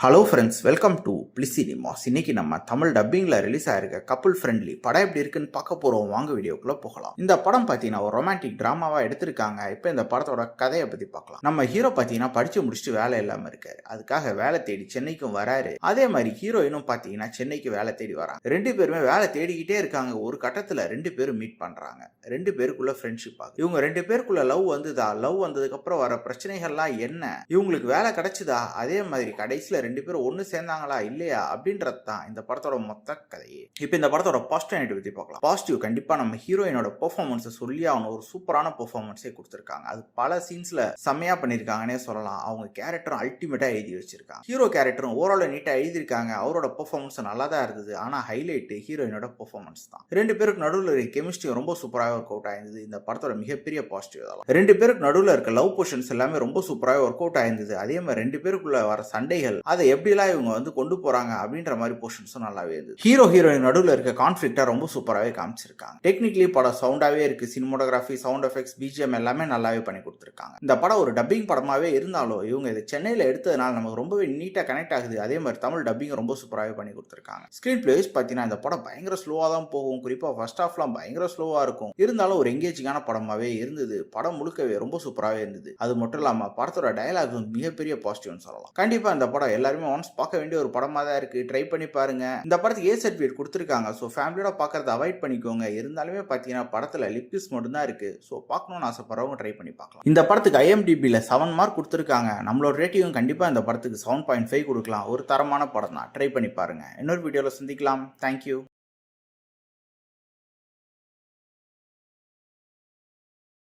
Hello friends, welcome to பிளிசினிமாஸ். இன்னைக்கு நம்ம தமிழ் டப்பிங்ல ரிலீஸ் ஆயிருக்க கப்புள் ஃப்ரெண்ட்லி படம் எப்படி இருக்குன்னு பார்க்க போறோம். வாங்க வீடியோக்குள்ள போகலாம். இந்த படம் பார்த்தீங்கன்னா ஒரு ரொமான்டிக் டிராமாவா எடுத்திருக்காங்க. இப்போ இந்த படத்தோட கதையை பத்தி பார்க்கலாம். நம்ம ஹீரோ பார்த்தீங்கன்னா படிச்சு முடிச்சுட்டு வேலை இல்லாம இருக்காரு. அதுக்காக வேலை தேடி சென்னைக்கும் வராரு. அதே மாதிரி ஹீரோயினும் பார்த்தீங்கன்னா சென்னைக்கு வேலை தேடி வராங்க. ரெண்டு பேருமே வேலை தேடிக்கிட்டே இருக்காங்க. ஒரு கட்டத்துல ரெண்டு பேரும் மீட் பண்றாங்க. ரெண்டு பேருக்குள்ள ஃப்ரெண்ட்ஷிப் ஆகுது. இவங்க ரெண்டு பேருக்குள்ள லவ் வந்துதா, லவ் வந்ததுக்கு அப்புறம் வர பிரச்சனைகள்லாம் என்ன, இவங்களுக்கு வேலை கிடைச்சதா, அதே மாதிரி கடைசியில ரெண்டு பேரும் ஒன்னு சேர்ந்தாங்களா இல்லையா அப்படின்றது தான் இந்த படத்தோட மொத்த கதையே. இப்போ இந்த படத்தோட பாசிட்டிவ் பத்தி பார்க்கலாம். பாசிட்டிவ் கண்டிப்பா நம்ம ஹீரோயினோட பெர்ஃபார்மன்ஸ் சொல்லி அவங்க ஒரு சூப்பரான பெர்ஃபார்மன்ஸே கொடுத்திருக்காங்க. அது பல சீன்ஸ்ல செம்மையா பண்ணிருக்காங்கன்னே சொல்லலாம். அவங்க கேரக்டரும் அல்டிமேட்டா எழுதி வச்சிருக்காங்க. ஹீரோ கேரக்டரும் ஓவரால் நீட்டா எழுதிருக்காங்க. அவரோட பெர்ஃபார்மன்ஸ் நல்லா தான் இருந்தது. ஆனா ஹைலைட் ஹீரோயினோட பெர்ஃபார்மன்ஸ் தான். ரெண்டு பேருக்கு நடுவில் இருக்க கெமிஸ்ட்ரி ரொம்ப சூப்பராக ஒர்க் அவுட் ஆயிருந்தது. இந்த படத்தோட மிகப்பெரிய பாசிட்டிவ் தான். ரெண்டு பேருக்கு நடுவில் இருக்க லவ் பொசிஷன்ஸ் எல்லாமே ரொம்ப சூப்பராக ஒர்க் அவுட் ஆயிருந்தது. அதே மாதிரி ரெண்டு பேருக்குள்ள வர சண்டைகள் அதை எப்படிலாம் இவங்க வந்து கொண்டு போறாங்க அப்படின்ற மாதிரி போர்ஷன்ஸும் நல்லாவே இருந்தது. ஹீரோ ஹீரோயின் நடுவில் இருக்க கான்ஃபிளிக்டா ரொம்ப சூப்பராகவே காமிச்சிருக்காங்க. டெக்னிக்கலி படம் சவுண்டாவே இருக்கு. சினிமோட்டோகிராஃபி, சவுண்ட் எஃபெக்ட்ஸ், பிஜிஎம் எல்லாமே நல்லாவே பண்ணி கொடுத்துருக்காங்க. இந்த படம் ஒரு டப்பிங் படமாவே இருந்தாலும் இவங்க இது சென்னையில எடுத்ததுனால நமக்கு ரொம்பவே நீட்டா கனெக்ட் ஆகுது. அதே மாதிரி தமிழ் டப்பிங் ரொம்ப சூப்பராகவே பண்ணி கொடுத்துருக்காங்க. ஸ்கிரீன் பிளேஸ் பார்த்தீங்கன்னா இந்த படம் பயங்கர ஸ்லோவா தான் போகும். குறிப்பா ஃபர்ஸ்ட் ஹாஃப்லாம் பயங்கர ஸ்லோவா இருக்கும். இருந்தாலும் ஒரு எங்கேஜிங்கான படமாவே இருந்தது. படம் முழுக்கவே ரொம்ப சூப்பராகவே இருந்தது. அது மட்டும் இல்லாம படத்தோட டயலாக் மிகப்பெரிய பாசிட்டிவ்னு சொல்லலாம். கண்டிப்பா இந்த படம் எல்லாருமே ஒன்ஸ் பார்க்க வேண்டிய ஒரு படமா தான் இருக்கு. ட்ரை பண்ணி பாருங்க. இந்த படத்துக்கு ஏ சர்டிஃபிகேட் கொடுத்துருக்காங்க. ஸோ ஃபேமிலியோட பார்க்கறத அவாய்ட் பண்ணிக்கோங்க. இருந்தாலுமே பார்த்தீங்கன்னா படத்துல லிப் கிஸ் மட்டும் தான் இருக்கு. ஸோ பார்க்கணும்னு ஆசைப்படுறவங்க ட்ரை பண்ணி பார்க்கலாம். இந்த படத்துக்கு IMDbல 7 மார்க் கொடுத்துருக்காங்க. நம்மளோட ரேட்டிங் கண்டிப்பா இந்த படத்துக்கு 7.5 கொடுக்கலாம். ஒரு தரமான படம் தான். ட்ரை பண்ணி பாருங்க. இன்னொரு வீடியோல சந்திக்கலாம். தேங்க்யூ.